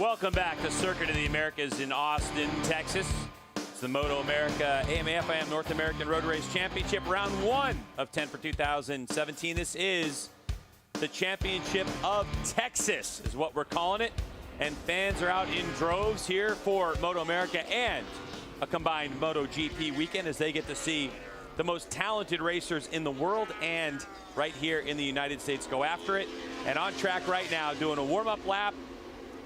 Welcome back to Circuit of the Americas in Austin, Texas. It's the MotoAmerica AMA/FIM North American Road Race Championship, round 1 of 10 for 2017. This is the Championship of Texas, is what we're calling it. And fans are out in droves here for MotoAmerica and a combined MotoGP weekend as they get to see the most talented racers in the world and right here in the United States go after it. And on track right now, doing a warm-up lap,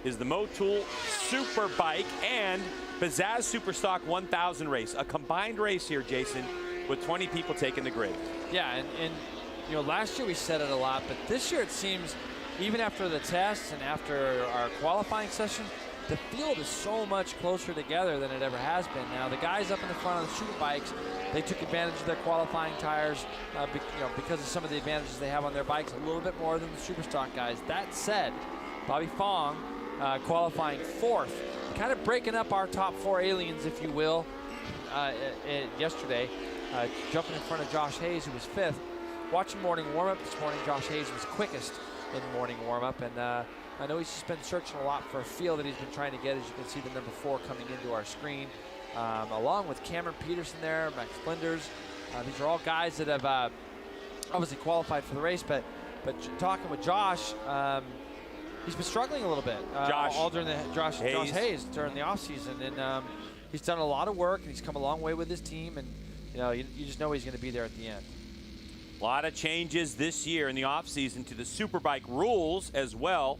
is the Motul Superbike and Pizzazz Superstock 1000 race. A combined race here, Jason, with 20 people taking the grid. Yeah, and you know, last year we said it a lot, but this year it seems, even after the tests and after our qualifying session, the field is so much closer together than it ever has been. Now, the guys up in the front of the Superbikes, they took advantage of their qualifying tires because of some of the advantages they have on their bikes a little bit more than the Superstock guys. That said, Bobby Fong qualifying 4th, kind of breaking up our top 4 aliens, if you will, yesterday, jumping in front of Josh Hayes, who was 5th. Watching morning warm-up this morning, Josh Hayes was quickest in the morning warm-up, and I know he's just been searching a lot for a feel that he's been trying to get. As you can see, the number 4 coming into our screen, along with Cameron Peterson there, Max Blinders. These are all guys that have obviously qualified for the race, but talking with Josh, he's been struggling a little bit. Josh Hayes during the offseason, and he's done a lot of work, and he's come a long way with his team, and you just know he's going to be there at the end. A lot of changes this year in the offseason to the Superbike rules as well.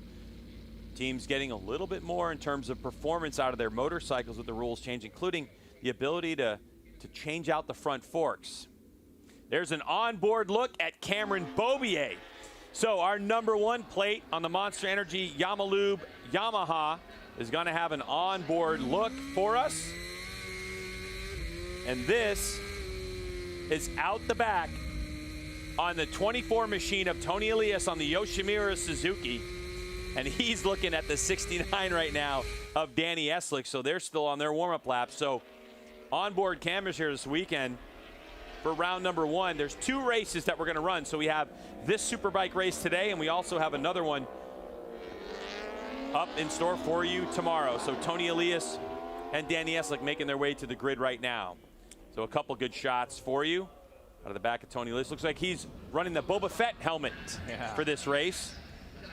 Teams getting a little bit more in terms of performance out of their motorcycles with the rules change, including the ability to change out the front forks. There's an onboard look at Cameron Beaubier. So our number 1 plate on the Monster Energy Yamalube Yamaha is going to have an onboard look for us. And this is out the back on the 24 machine of Tony Elias on the Yoshimura Suzuki. And he's looking at the 69 right now of Danny Eslick. So they're still on their warm-up lap. So onboard cameras here this weekend for round number 1. There's 2 races that we're going to run. So we have this Superbike race today, and we also have another one up in store for you tomorrow. So Tony Elias and Danny Eslick making their way to the grid right now. So a couple good shots for you out of the back of Tony Elias. Looks like he's running the Boba Fett helmet for this race.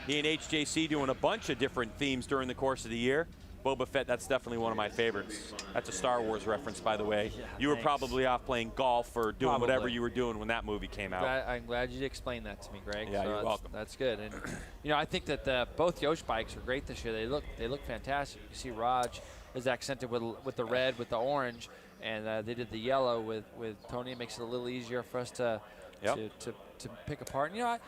He and HJC doing a bunch of different themes during the course of the year. Boba Fett, that's definitely one of my favorites. That's a Star Wars reference, by the way. Yeah, you were probably off playing golf or doing whatever you were doing when that movie came out. I'm glad you explained that to me, Greg. Yeah, you're welcome. That's good. And I think that both Yosh bikes are great this year. They look fantastic. You see Raj is accented with the red, with the orange, and they did the yellow with Tony. It makes it a little easier for us to pick apart. And,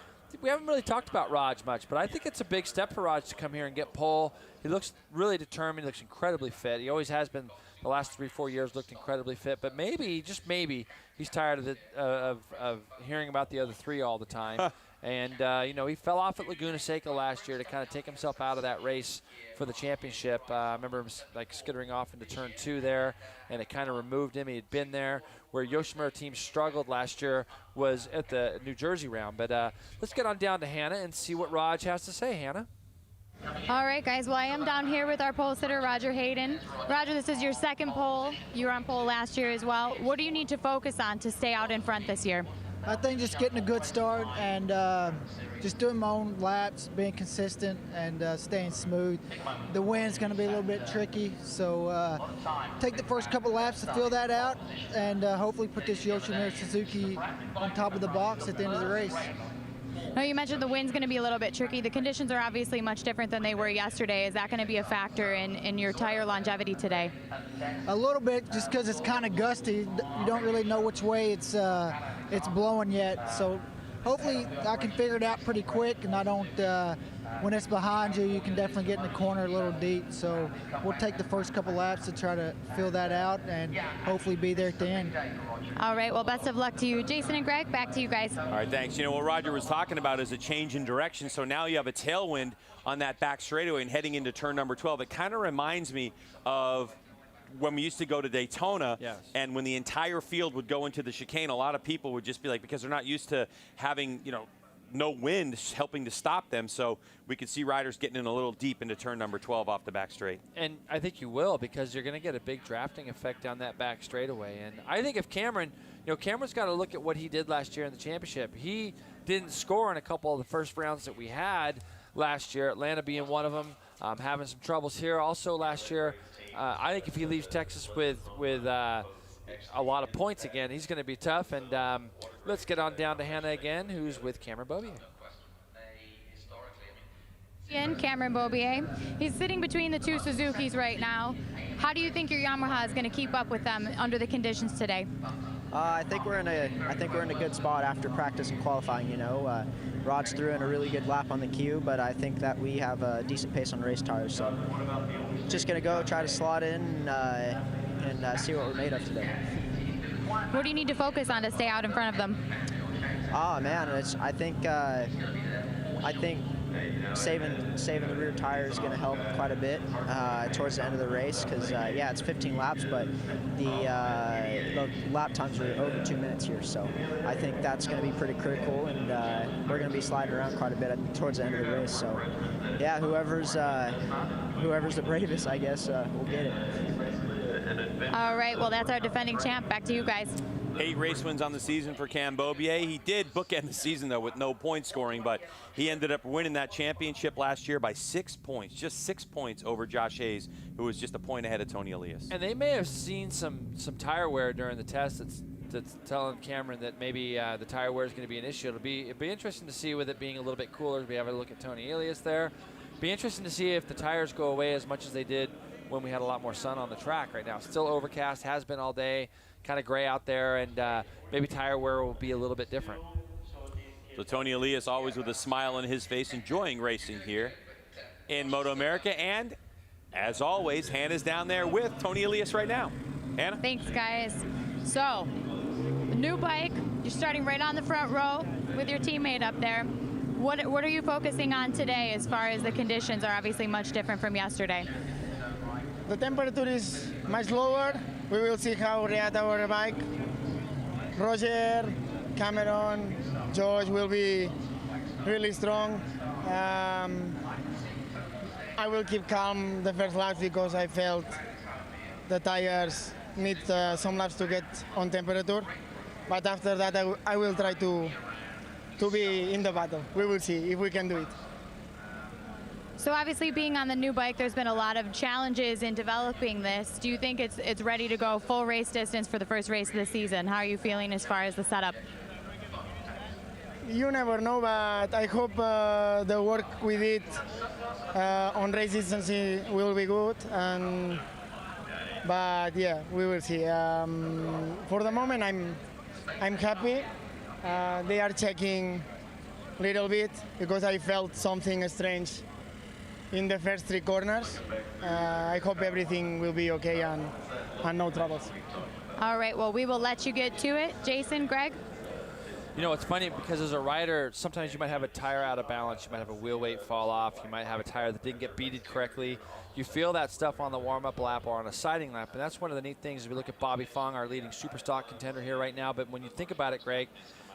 we haven't really talked about Raj much, but I think it's a big step for Raj to come here and get pole. He looks really determined. He looks incredibly fit. He always has been the last 3-4 years, looked incredibly fit. But maybe, just maybe, he's tired of hearing about the other 3 all the time. And, he fell off at Laguna Seca last year to kind of take himself out of that race for the championship. I remember him skittering off into turn 2 there, and it kind of removed him. He had been there. Where Yoshimura team struggled last year was at the New Jersey round. But let's get on down to Hannah and see what Raj has to say. Hannah? All right, guys. Well, I am down here with our pole sitter, Roger Hayden. Roger, this is your 2nd pole. You were on pole last year as well. What do you need to focus on to stay out in front this year? I think just getting a good start and just doing my own laps, being consistent and staying smooth. The wind's going to be a little bit tricky, so take the first couple laps to feel that out and hopefully put this Yoshimura Suzuki on top of the box at the end of the race. Now, you mentioned the wind's going to be a little bit tricky. The conditions are obviously much different than they were yesterday. Is that going to be a factor in your tire longevity today? A little bit, just because it's kind of gusty. You don't really know which way it's blowing yet. So hopefully I can figure it out pretty quick, and I don't. When it's behind you, you can definitely get in the corner a little deep. So we'll take the first couple laps to try to fill that out and hopefully be there at the end. All right, well, best of luck to you. Jason and Greg, back to you guys. All right, thanks. What Roger was talking about is a change in direction. So now you have a tailwind on that back straightaway and heading into turn number 12. It kind of reminds me of when we used to go to Daytona, and when the entire field would go into the chicane, a lot of people would just be like, because they're not used to having, no wind helping to stop them, so we could see riders getting in a little deep into turn number 12 off the back straight. And I think you will, because you're going to get a big drafting effect down that back straightaway. And I think if Cameron, Cameron's got to look at what he did last year in the championship. He didn't score in a couple of the first rounds that we had last year, Atlanta being one of them, having some troubles here. Also last year, I think if he leaves Texas with a lot of points again, he's going to be tough. And let's get on down to Hannah again, who's with Cameron Beaubier. Cameron Beaubier. He's sitting between the two Suzukis right now. How do you think your Yamaha is going to keep up with them under the conditions today? I think we're in a good spot after practice and qualifying. Rod's threw in a really good lap on the queue, but I think that we have a decent pace on race tires. So just gonna go try to slot in and see what we're made of today. What do you need to focus on to stay out in front of them? Oh man, I think saving the rear tire is going to help quite a bit towards the end of the race, because yeah, it's 15 laps, but the lap times are over 2 minutes here, so I think that's going to be pretty critical, and we're going to be sliding around quite a bit towards the end of the race. So yeah, whoever's the bravest, I guess, will get it. All right, well, that's our defending champ. Back to you guys. 8 race wins on the season for Cam Beaubier. He did bookend the season, though, with no point scoring, but he ended up winning that championship last year by 6 points, just 6 points over Josh Hayes, who was just a point ahead of Tony Elias. And they may have seen some tire wear during the test that's telling Cameron that maybe the tire wear is going to be an issue. It'd be interesting to see, with it being a little bit cooler, we have a look at Tony Elias there. Be interesting to see if the tires go away as much as they did when we had a lot more sun on the track. Right now, still overcast, has been all day, kind of gray out there, and maybe tire wear will be a little bit different. So Tony Elias always with a smile on his face, enjoying racing here in MotoAmerica. And as always, Hannah's down there with Tony Elias right now. Hannah? Thanks, guys. So, new bike, you're starting right on the front row with your teammate up there. What are you focusing on today, as far as the conditions are obviously much different from yesterday? The temperature is much lower. We will see how react our bike. Roger, Cameron, George will be really strong. I will keep calm the first laps, because I felt the tires need some laps to get on temperature. But after that, I will try to be in the battle. We will see if we can do it. So obviously, being on the new bike, there's been a lot of challenges in developing this. Do you think it's ready to go full race distance for the first race of the season? How are you feeling as far as the setup? You never know, but I hope the work we did on race distance will be good. But yeah, we will see. For the moment, I'm happy. They are checking a little bit, because I felt something strange in the first 3 corners. I hope everything will be okay and no troubles. All right, well, we will let you get to it. Jason, Greg? It's funny, because as a rider, sometimes you might have a tire out of balance, you might have a wheel weight fall off, you might have a tire that didn't get beaded correctly. You feel that stuff on the warm-up lap or on a siding lap, and that's one of the neat things as we look at Bobby Fong, our leading super stock contender here right now. But when you think about it, Greg,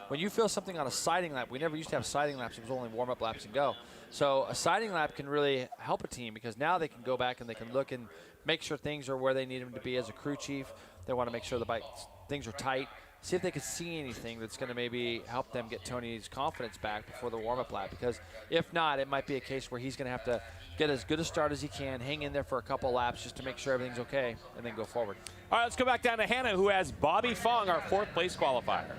when you feel something on a siding lap, we never used to have siding laps, it was only warm-up laps and go. So a siding lap can really help a team, because now they can go back and they can look and make sure things are where they need them to be as a crew chief. They want to make sure the bike, things are tight. See if they can see anything that's going to maybe help them get Tony's confidence back before the warm-up lap, because if not, it might be a case where he's going to have to get as good a start as he can, hang in there for a couple laps just to make sure everything's okay, and then go forward. All right, let's go back down to Hannah, who has Bobby Fong, our 4th place qualifier.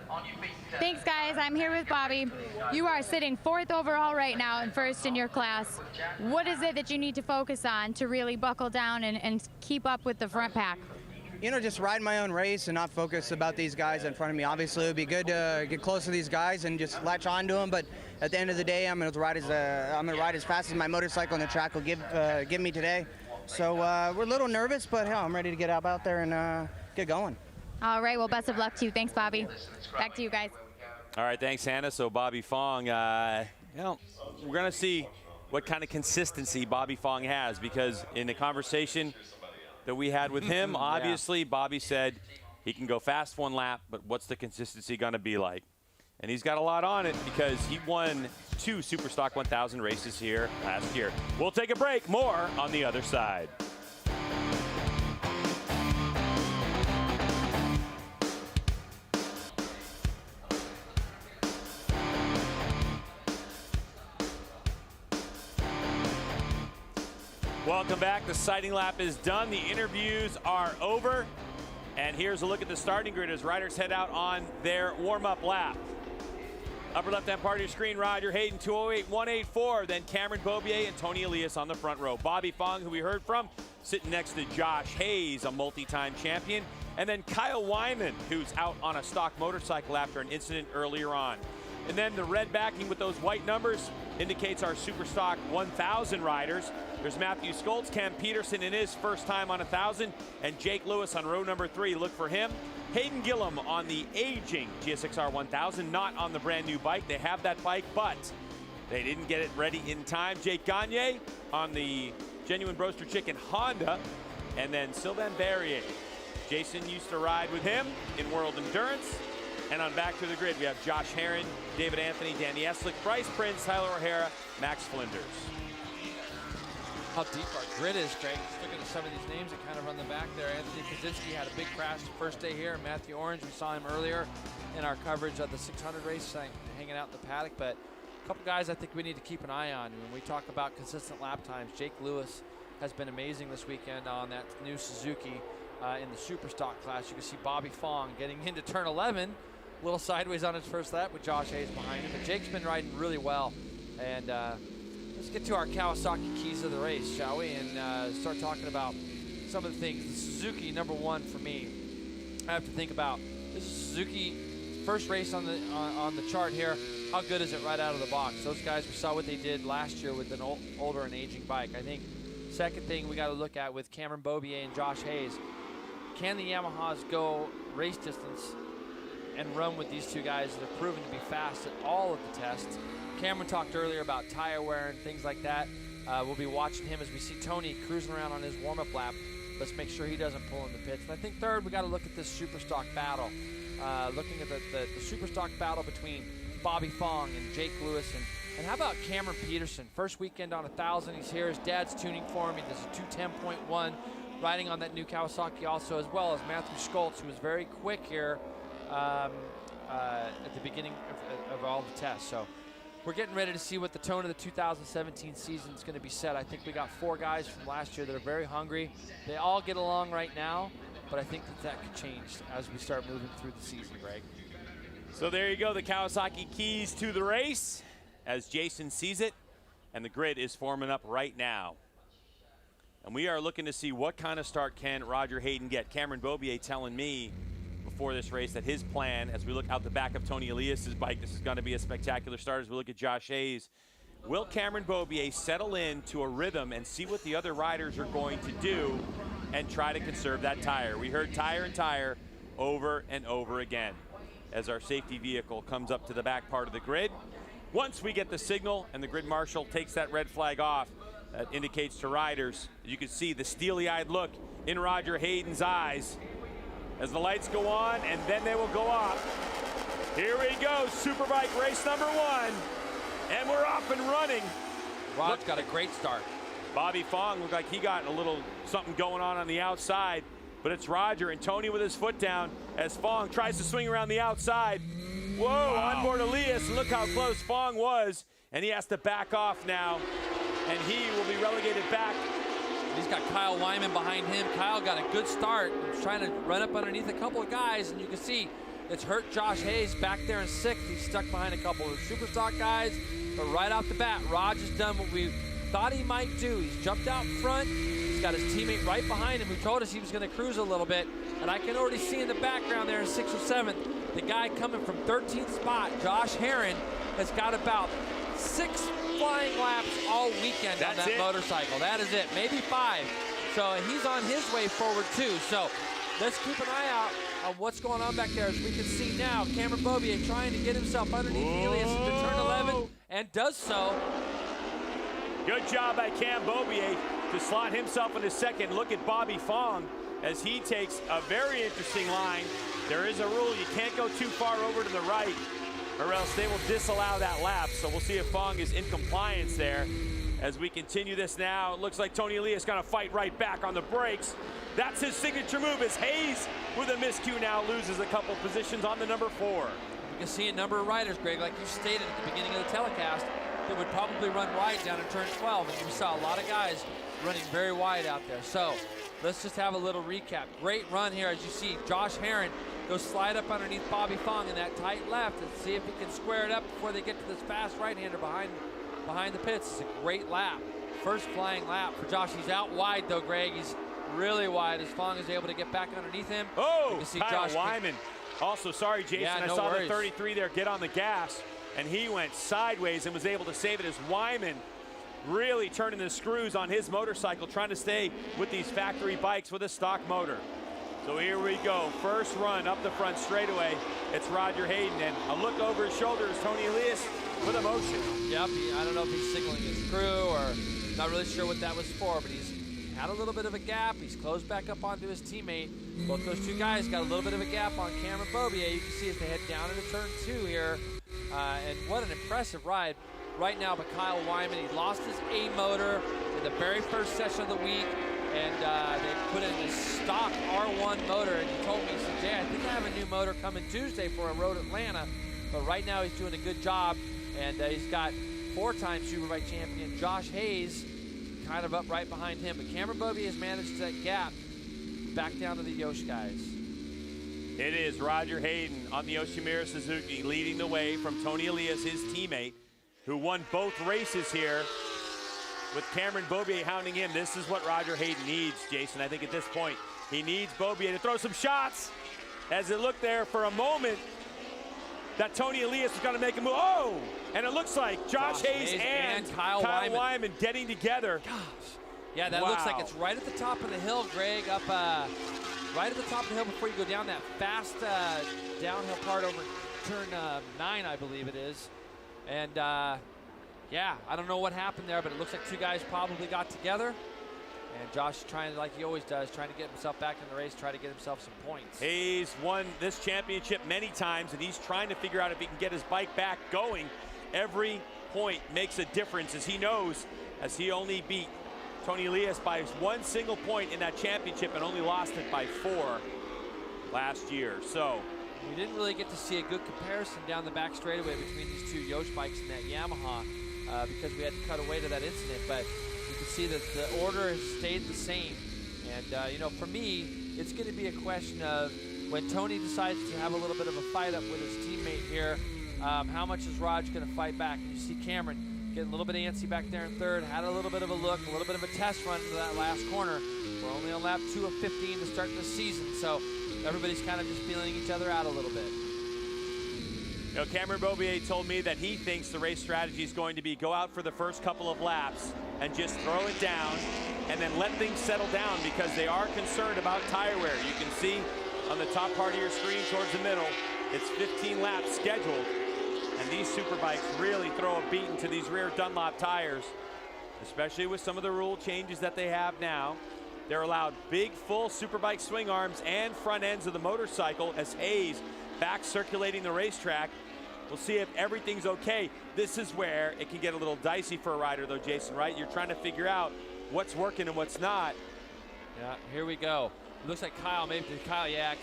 Thanks, guys. I'm here with Bobby. You are sitting 4th overall right now and 1st in your class. What is it that you need to focus on to really buckle down and keep up with the front pack? Just ride my own race and not focus about these guys in front of me. Obviously, it would be good to get close to these guys and just latch on to them. But at the end of the day, I'm going to ride as fast as my motorcycle on the track will give me today. So we're a little nervous, but hell, I'm ready to get out there and get going. All right. Well, best of luck to you. Thanks, Bobby. Back to you guys. All right, thanks, Hannah. So Bobby Fong, we're going to see what kind of consistency Bobby Fong has, because in the conversation that we had with him, obviously, Bobby said he can go fast 1 lap, but what's the consistency going to be like? And he's got a lot on it because he won 2 Superstock 1000 races here last year. We'll take a break. More on the other side. Welcome back. The sighting lap is done. The interviews are over. And here's a look at the starting grid as riders head out on their warm-up lap. Upper left-hand part of your screen, Roger Hayden, 208.184. Then Cameron Beaubier and Tony Elias on the front row. Bobby Fong, who we heard from, sitting next to Josh Hayes, a multi-time champion. And then Kyle Wyman, who's out on a stock motorcycle after an incident earlier on. And then the red backing with those white numbers indicates our Superstock 1000 riders. There's Matthew Skoltz, Cam Peterson in his first time on 1000, and Jake Lewis on row number 3. Look for him. Hayden Gillum on the aging GSX-R 1000, not on the brand new bike. They have that bike, but they didn't get it ready in time. Jake Gagne on the Genuine Broaster Chicken Honda, and then Sylvain Barrier. Jason used to ride with him in World Endurance. And on back to the grid, we have Josh Herron, David Anthony, Danny Eslick, Bryce Prince, Tyler O'Hara, Max Flinders. How deep our grid is, Craig. Just looking at some of these names that kind of run the back there. Anthony Kaczynski had a big crash the first day here. Matthew Orange, we saw him earlier in our coverage of the 600 race, hanging out in the paddock. But a couple guys I think we need to keep an eye on. When we talk about consistent lap times, Jake Lewis has been amazing this weekend on that new Suzuki in the Superstock class. You can see Bobby Fong getting into turn 11, a little sideways on his first lap with Josh Hayes behind him. But Jake's been riding really well. And let's get to our Kawasaki keys of the race, shall we? And start talking about some of the things. The Suzuki, number 1 for me, I have to think about. This is Suzuki first race on the chart here. How good is it right out of the box? Those guys, we saw what they did last year with an older and aging bike. I think second thing we got to look at with Cameron Beaubier and Josh Hayes, can the Yamahas go race distance and run with these two guys that have proven to be fast at all of the tests? Cameron talked earlier about tire wear and things like that. We'll be watching him as we see Tony cruising around on his warm-up lap. Let's make sure he doesn't pull in the pits. And I think third, we got to look at this Superstock battle. Looking at the Superstock battle between Bobby Fong and Jake Lewis. And how about Cameron Peterson? First weekend on 1000, he's here. His dad's tuning for him. He does a 210.1, riding on that new Kawasaki also, as well as Matthew Skoltz, who was very quick here at the beginning of all the tests. So we're getting ready to see what the tone of the 2017 season is going to be set. I think we got 4 guys from last year that are very hungry. They all get along right now, but I think that could change as we start moving through the season, Greg. So there you go, the Kawasaki keys to the race as Jason sees it, and the grid is forming up right now. And we are looking to see what kind of start can Roger Hayden get. Cameron Beaubier telling me before this race that his plan, as we look out the back of Tony Elias's bike, this is going to be a spectacular start as we look at Josh Hayes. Will Cameron Beaubier settle into a rhythm and see what the other riders are going to do and try to conserve that tire? We heard tire and tire over and over again as our safety vehicle comes up to the back part of the grid. Once we get the signal and the grid marshal takes that red flag off, that indicates to riders, you can see the steely-eyed look in Roger Hayden's eyes as the lights go on, and then they will go off. Here we go, Superbike race number 1, and we're off and running. Rod's got a great start. Bobby Fong looked like he got a little something going on the outside, but it's Roger and Tony with his foot down as Fong tries to swing around the outside. Whoa, wow. Onboard Elias, look how close Fong was, and he has to back off now, and he will be relegated back. He's got Kyle Wyman behind him. Kyle got a good start. He's trying to run up underneath a couple of guys, and you can see it's hurt Josh Hayes back there in 6th. He's stuck behind a couple of Superstock guys, but right off the bat, Raj has done what we thought he might do. He's jumped out front. He's got his teammate right behind him who told us he was going to cruise a little bit, and I can already see in the background there in 6th or 7th, the guy coming from 13th spot, Josh Herron, has got about 6 flying laps all weekend on that motorcycle. That is it, maybe 5. So he's on his way forward too. So let's keep an eye out on what's going on back there. As we can see now, Cameron Beaubier trying to get himself underneath Elias into turn 11 and does so. Good job by Cam Beaubier to slot himself into 2nd. Look at Bobby Fong as he takes a very interesting line. There is a rule, you can't go too far over to the right. or else they will disallow that lap. So we'll see if Fong is in compliance there. As we continue this now, it looks like Tony Elias gonna fight right back on the brakes. That's his signature move as Hayes, with a miscue, now loses a couple positions on the number 4. You can see a number of riders, Greg, like you stated at the beginning of the telecast, that would probably run wide down in turn 12, and we saw a lot of guys running very wide out there. So let's just have a little recap. Great run here as you see Josh Herron go slide up underneath Bobby Fong in that tight left and see if he can square it up before they get to this fast right-hander behind the pits. It's a great lap. First flying lap for Josh. He's out wide though, Greg. He's really wide as Fong is able to get back underneath him. Oh, you can see Kyle Josh Wyman. Also, sorry, Jason, yeah, I no saw worries. the 33 there get on the gas, and he went sideways and was able to save it as Wyman really turning the screws on his motorcycle, trying to stay with these factory bikes with a stock motor. So here we go, first run up the front straightaway. It's Roger Hayden, and a look over his shoulder is Tony Elias with a motion. Yep, I don't know if he's signaling his crew or not really sure what that was for, but he's had a little bit of a gap. He's closed back up onto his teammate. Both those two guys got a little bit of a gap on Cameron Beaubier. You can see as they head down into turn 2 here. And what an impressive ride right now by Kyle Wyman. He lost his A motor in the very first session of the week, and they put in a stock R1 motor. And he told me, he said, Jay, I think I have a new motor coming Tuesday for a Road Atlanta. But right now he's doing a good job, and he's got 4-time Superbike champion Josh Hayes kind of up right behind him. But Cameron Beaubier has managed that gap back down to the Yosh guys. It is Roger Hayden on the Yoshimura Suzuki leading the way from Tony Elias, his teammate, who won both races here. With Cameron Beaubier hounding him, this is what Roger Hayden needs, Jason. I think at this point, he needs Beaubier to throw some shots. As it looked there for a moment, that Tony Elias was going to make a move. Oh! And it looks like Josh Hayes and Kyle Wyman getting together. Gosh. Yeah, that looks like it's right at the top of the hill, Greg, up right at the top of the hill before you go down that fast downhill part over turn 9, I believe it is. And yeah, I don't know what happened there, but it looks like two guys probably got together. And Josh is trying, like he always does, trying to get himself back in the race, try to get himself some points. Hayes won this championship many times, and he's trying to figure out if he can get his bike back going. Every point makes a difference, as he knows, as he only beat Tony Elias by 1 single point in that championship and only lost it by 4 last year. So we didn't really get to see a good comparison down the back straightaway between these two Yosh bikes and that Yamaha because we had to cut away to that incident, but you can see that the order has stayed the same. And you know, for me, it's going to be a question of when Tony decides to have a little bit of a fight up with his teammate here, how much is Raj going to fight back? And you see Cameron getting a little bit antsy back there in third, had a little bit of a look, a little bit of a test run into that last corner. We're only on lap 2 of 15 to start the season, so everybody's kind of just feeling each other out a little bit. You know, Cameron Beaubier told me that he thinks the race strategy is going to be go out for the first couple of laps and just throw it down and then let things settle down because they are concerned about tire wear. You can see on the top part of your screen towards the middle, it's 15 laps scheduled. And these Superbikes really throw a beating to these rear Dunlop tires, especially with some of the rule changes that they have now. They're allowed big, full Superbike swing arms and front ends of the motorcycle as Hayes back circulating the racetrack. We'll see if everything's okay. This is where it can get a little dicey for a rider though, Jason, right? You're trying to figure out what's working and what's not. Yeah, here we go. It looks like Kyle,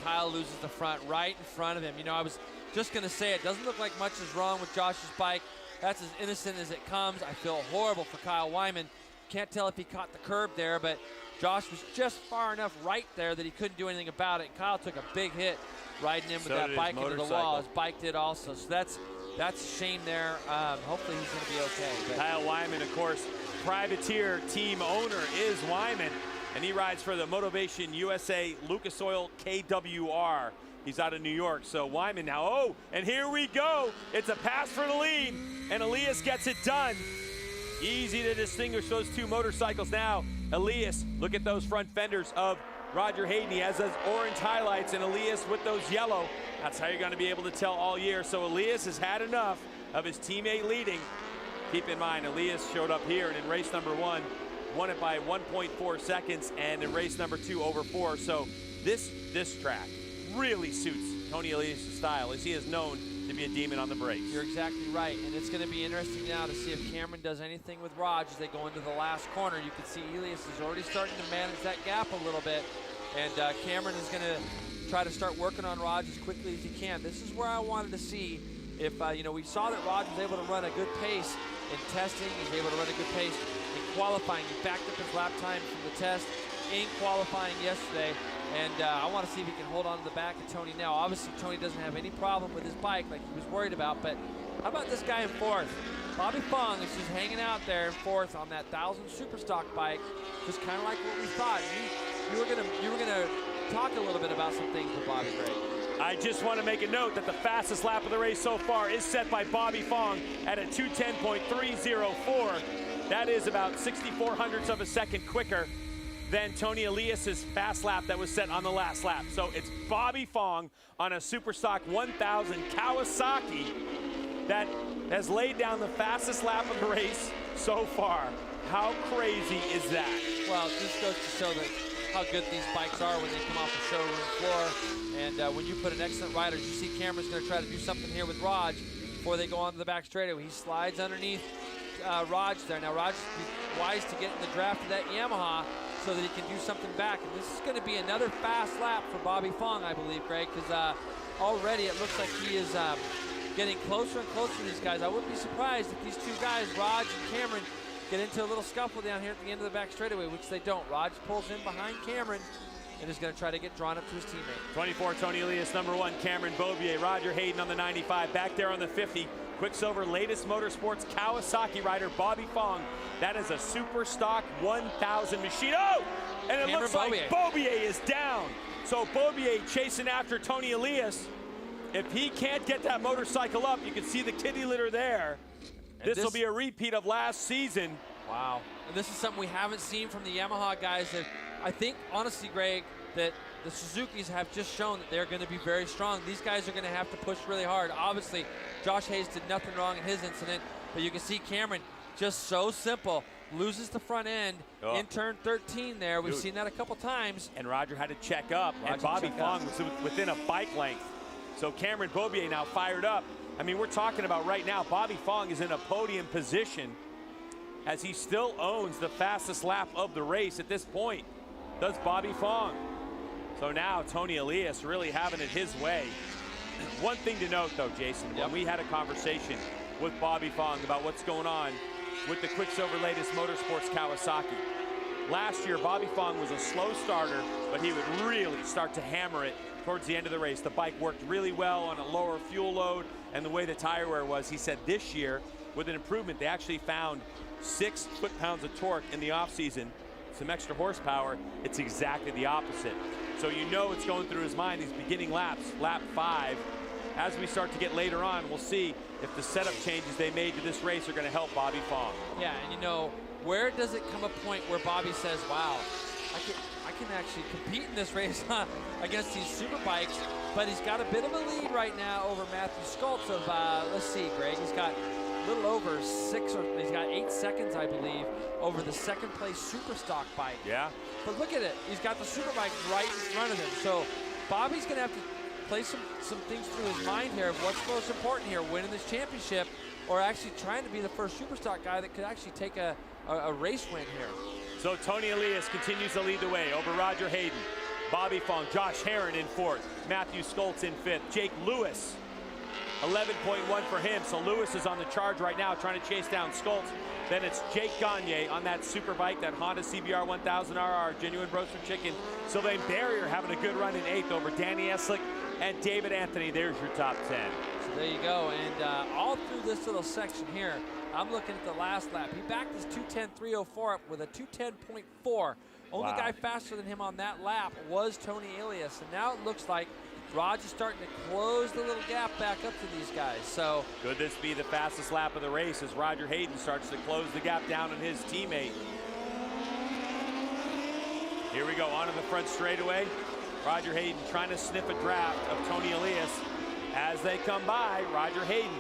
Kyle loses the front right in front of him. You know, I was just going to say it doesn't look like much is wrong with Josh's bike. That's as innocent as it comes. I feel horrible for Kyle Wyman. Can't tell if he caught the curb there, but Josh was just far enough right there that he couldn't do anything about it. And Kyle took a big hit riding in with that bike into the wall. His bike did also. So that's a shame there. Hopefully he's going to be okay. But Kyle Wyman, of course, privateer team owner is Wyman, and he rides for the Motivation USA Lucas Oil KWR. He's out of New York, so Wyman now, oh, and here we go. It's a pass for the lead, and Elias gets it done. Easy to distinguish those two motorcycles now. Elias, look at those front fenders of Roger Hayden. He has those orange highlights, and Elias with those yellow. That's how you're going to be able to tell all year. So Elias has had enough of his teammate leading. Keep in mind, Elias showed up here, and in race number 1, won it by 1.4 seconds, and in race number 2, over 4. So this track, really suits Tony Elias' style, as he is known to be a demon on the brakes. You're exactly right, and it's going to be interesting now to see if Cameron does anything with Raj as they go into the last corner. You can see Elias is already starting to manage that gap a little bit, and Cameron is going to try to start working on Raj as quickly as he can. This is where I wanted to see if, we saw that Raj was able to run a good pace in testing. He's able to run a good pace in qualifying. He backed up his lap time from the test in qualifying yesterday. And I want to see if he can hold on to the back of Tony now. Obviously, Tony doesn't have any problem with his bike like he was worried about, but how about this guy in fourth? Bobby Fong is just hanging out there in fourth on that 1000 Superstock bike, just kind of like what we thought. You were gonna talk a little bit about some things with Bobby, Greg. I just want to make a note that the fastest lap of the race so far is set by Bobby Fong at a 2:10.304. That is about 64 hundredths of a second quicker than Tony Elias' fast lap that was set on the last lap. So it's Bobby Fong on a Superstock 1000 Kawasaki that has laid down the fastest lap of the race so far. How crazy is that? Well, it just goes to show that how good these bikes are when they come off the showroom floor. And when you put an excellent rider, you see Cameron's going to try to do something here with Raj before they go onto the back straightaway. He slides underneath Raj there. Now Raj is wise to get in the draft of that Yamaha so that he can do something back. And this is going to be another fast lap for Bobby Fong, I believe, Greg, because already it looks like he is getting closer and closer to these guys. I wouldn't be surprised if these two guys, Raj and Cameron, get into a little scuffle down here at the end of the back straightaway, which they don't. Raj pulls in behind Cameron and is going to try to get drawn up to his teammate. 24, Tony Elias, number 1, Cameron Beaubier, Roger Hayden on the 95, back there on the 50. Quicksilver, latest motorsports Kawasaki rider, Bobby Fong. That is a Superstock 1000 machine. Oh! And it Cameron looks like Beaubier is down. So Beaubier chasing after Tony Elias. If he can't get that motorcycle up, you can see the kitty litter there. This will be a repeat of last season. Wow. And this is something we haven't seen from the Yamaha guys. That I think, honestly, Greg, that the Suzukis have just shown that they're going to be very strong. These guys are going to have to push really hard. Obviously, Josh Hayes did nothing wrong in his incident, but you can see Cameron just so simple. Loses the front end in turn 13 there. We've seen that a couple times. And Roger had to check up, and Bobby Fong was within a bike length. So Cameron Beaubier now fired up. I mean, we're talking about right now, Bobby Fong is in a podium position as he still owns the fastest lap of the race at this point. Does Bobby Fong. So now Tony Elias really having it his way. One thing to note though, Jason, when we had a conversation with Bobby Fong about what's going on with the Quicksilver latest motorsports Kawasaki. Last year, Bobby Fong was a slow starter, but he would really start to hammer it towards the end of the race. The bike worked really well on a lower fuel load and the way the tire wear was. He said this year, with an improvement, they actually found 6 foot-pounds of torque in the offseason, some extra horsepower. It's exactly the opposite. So you know it's going through his mind, these beginning laps, lap 5. As we start to get later on, we'll see if the setup changes they made to this race are going to help Bobby Fong. Yeah, and you know, where does it come a point where Bobby says, wow, I can actually compete in this race against these Superbikes, but he's got a bit of a lead right now over Matthew Schultz of, let's see, Greg, he's got a little over he's got 8 seconds, I believe, over the second place Superstock bike. Yeah. But look at it, he's got the Superbike right in front of him. So Bobby's gonna have to play some things through his mind here of what's most important here, winning this championship or actually trying to be the first Superstock guy that could actually take a race win here. So Tony Elias continues to lead the way over Roger Hayden, Bobby Fong, Josh Herron in 4th, Matthew Schultz in 5th, Jake Lewis, 11.1 for him. So Lewis is on the charge right now trying to chase down Schultz. Then it's Jake Gagne on that Superbike, that Honda CBR 1000RR, genuine roasted chicken. Sylvain Barrier having a good run in 8th over Danny Eslick and David Anthony. There's your top 10. So there you go, and all through this little section here, I'm looking at the last lap. He backed his 2:10.304 up with a 2:10.4. Only guy faster than him on that lap was Tony Elias, and now it looks like Raj is starting to close the little gap back up to these guys. So could this be the fastest lap of the race as Roger Hayden starts to close the gap down on his teammate? Here we go, onto the front straightaway. Roger Hayden trying to sniff a draft of Tony Elias. As they come by, Roger Hayden,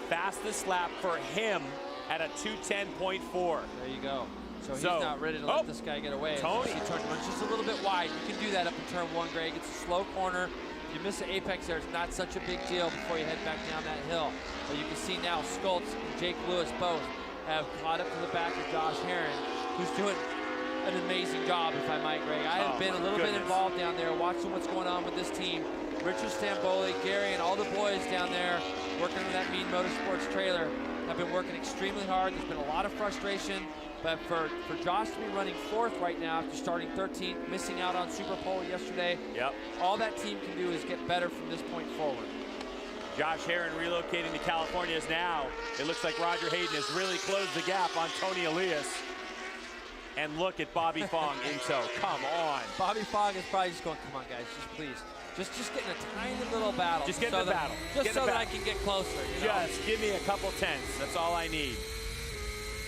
fastest lap for him at a 2:10.4. There you go. So he's not ready to let this guy get away. Tony. Turn runs just a little bit wide. You can do that up in turn 1, Greg. It's a slow corner. you miss the apex there, it's not such a big deal before you head back down that hill. But you can see now Schultz and Jake Lewis both have caught up to the back of Josh Herron, who's doing an amazing job, if I might, Greg. I have been a little bit involved down there, watching what's going on with this team. Richard Stamboli, Gary, and all the boys down there working on that Mean Motorsports trailer have been working extremely hard. There's been a lot of frustration, but for Josh to be running 4th right now after starting 13th, missing out on Super Pole yesterday, all that team can do is get better from this point forward. Josh Herron relocating to California is now. It looks like Roger Hayden has really closed the gap on Tony Elias. And look at Bobby Fong in tow. Come on. Bobby Fong is probably just going, come on, guys, just please. Just getting a tiny little battle. Just get in the battle. Just so that I can get closer. You know? Just give me a couple tenths. That's all I need.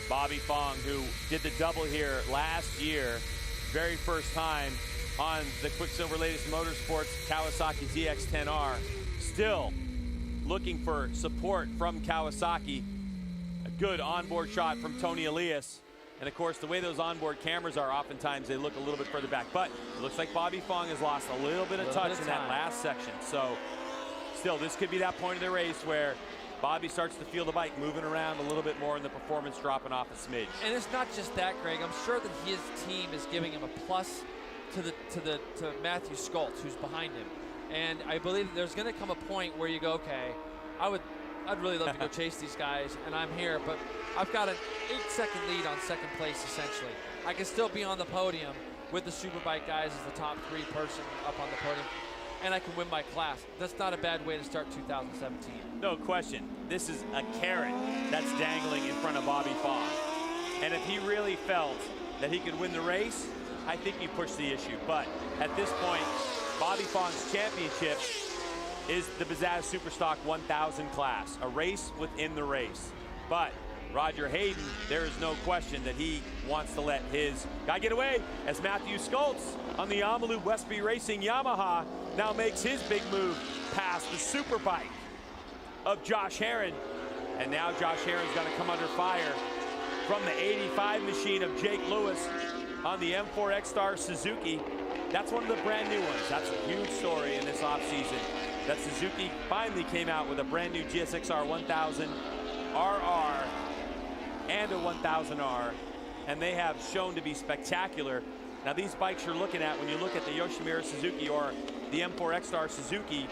Bobby Fong, who did the double here last year, very first time on the Quicksilver Latest Motorsports Kawasaki ZX-10R. Still looking for support from Kawasaki. A good onboard shot from Tony Elias. And of course, the way those onboard cameras are, oftentimes they look a little bit further back. But it looks like Bobby Fong has lost a little bit of touch in that last section. So still, this could be that point of the race where Bobby starts to feel the bike moving around a little bit more and the performance dropping off a smidge. And it's not just that, Greg. I'm sure that his team is giving him a plus to Matthew Schultz, who's behind him. And I believe that there's going to come a point where you go, okay, I'd really love to go chase these guys, and I'm here, but I've got an 8-second lead on second place, essentially. I can still be on the podium with the Superbike guys as the top 3 person up on the podium, and I can win my class. That's not a bad way to start 2017. No question. This is a carrot that's dangling in front of Bobby Fong. And if he really felt that he could win the race, I think he pushed the issue. But at this point, Bobby Fong's championship is the Bazaz Superstock 1000 class, a race within the race. But Roger Hayden, there is no question that he wants to let his guy get away, as Matthew Schultz on the Amalu Westby Racing Yamaha now makes his big move past the Superbike of Josh Herron. And now Josh Herron's gonna come under fire from the 85 machine of Jake Lewis on the M4 X-Star Suzuki. That's one of the brand new ones. That's a huge story in this offseason, that Suzuki finally came out with a brand new GSX-R 1000 RR and a 1000R, and they have shown to be spectacular. Now these bikes you're looking at, when you look at the Yoshimura Suzuki or the M4 X-Star Suzuki,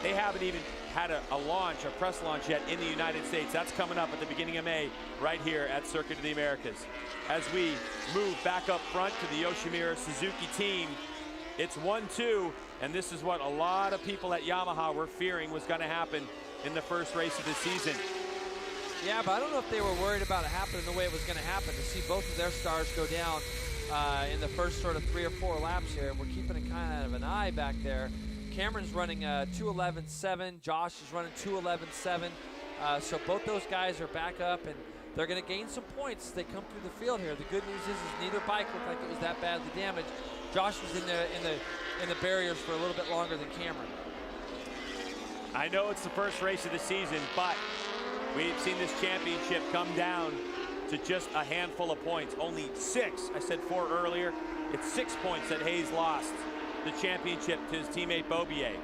they haven't even had a launch, a press launch yet in the United States. That's coming up at the beginning of May right here at Circuit of the Americas. As we move back up front to the Yoshimura Suzuki team, it's 1-2, and this is what a lot of people at Yamaha were fearing was going to happen in the first race of the season. Yeah, but I don't know if they were worried about it happening the way it was going to happen, to see both of their stars go down in the first sort of 3 or 4 laps here. We're keeping a kind of an eye back there. Cameron's running 2:11.7. Josh is running 2:11.7. So both those guys are back up, and they're going to gain some points as they come through the field here. The good news is neither bike looked like it was that badly damaged. Josh was in the barriers for a little bit longer than Cameron. I know it's the first race of the season, but we've seen this championship come down to just a handful of points. Only 6. I said 4 earlier. It's 6 points that Hayes lost the championship to his teammate Beaubier.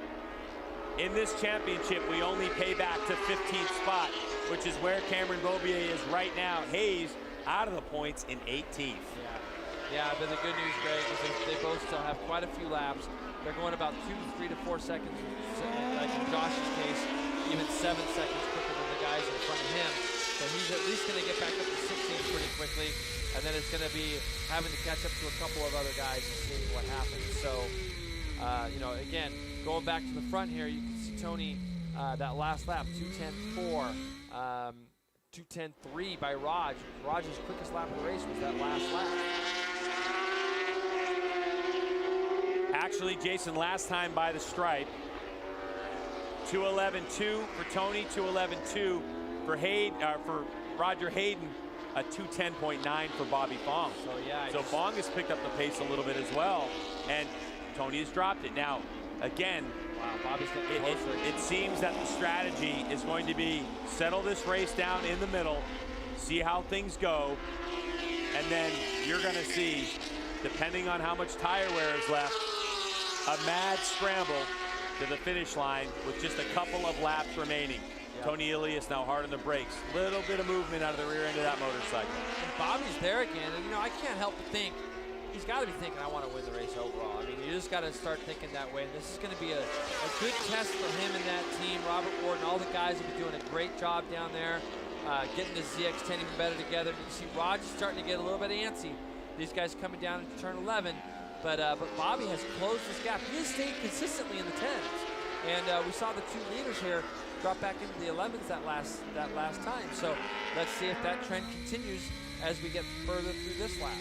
In this championship, we only pay back to 15th spot, which is where Cameron Beaubier is right now. Hayes out of the points in 18th. Yeah, but the good news, Greg, is they both still have quite a few laps. They're going about 3 to 4 seconds, like in Josh's case, even 7 seconds quicker than the guys in front of him. So he's at least going to get back up to 16 pretty quickly, and then it's going to be having to catch up to a couple of other guys and seeing what happens. So, you know, again, going back to the front here, you can see Tony, that last lap, 2:10.4, 2:10.3 by Raj. Raj's quickest lap of the race was that last lap. Actually, Jason, last time by the stripe, 2:11.2 for Tony, 2:11.2 for for Roger Hayden, a 2:10.9 for Bobby Fong. So yeah, so Fong has picked up the pace a little bit as well, and Tony has dropped it. Now, again, wow, Bobby's getting closer. It seems that the strategy is going to be settle this race down in the middle, see how things go, and then you're going to see, depending on how much tire wear is left, a mad scramble to the finish line with just a couple of laps remaining. Tony Elias now hard on the brakes. Little bit of movement out of the rear end of that motorcycle. And Bobby's there again, and I can't help but think, he's got to be thinking, I want to win the race overall. I mean, you just got to start thinking that way. And this is going to be a good test for him and that team. Robert Ward and all the guys have been doing a great job down there, getting the ZX10 even better together. You can see Raj is starting to get a little bit antsy. These guys coming down into turn 11, but Bobby has closed this gap. He has stayed consistently in the 10s, and we saw the two leaders here drop back into the 11s that last time. So let's see if that trend continues as we get further through this lap.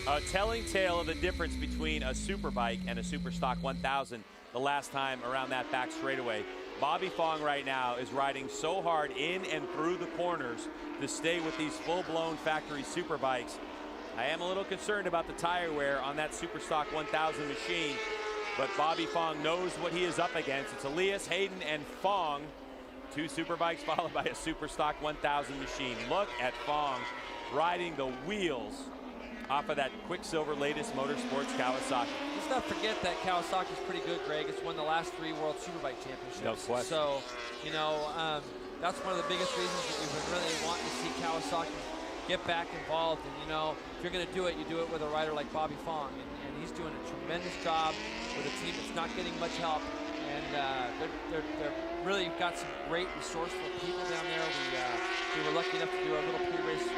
A telling tale of the difference between a Superbike and a Superstock 1000 the last time around that back straightaway. Bobby Fong right now is riding so hard in and through the corners to stay with these full-blown factory Superbikes. I am a little concerned about the tire wear on that Superstock 1000 machine, but Bobby Fong knows what he is up against. It's Elias, Hayden, and Fong. Two Superbikes followed by a Superstock 1000 machine. Look at Fong riding the wheels off of that Quicksilver latest Motorsports Kawasaki. Let's not forget that Kawasaki's pretty good, Greg. It's won the last 3 World Superbike Championships. No question. So, that's one of the biggest reasons that we've been really wanting to see Kawasaki get back involved. And, if you're going to do it, you do it with a rider like Bobby Fong. And he's doing a tremendous job with a team that's not getting much help. And they're really got some great resourceful people down there. We were lucky enough to do our little pre-race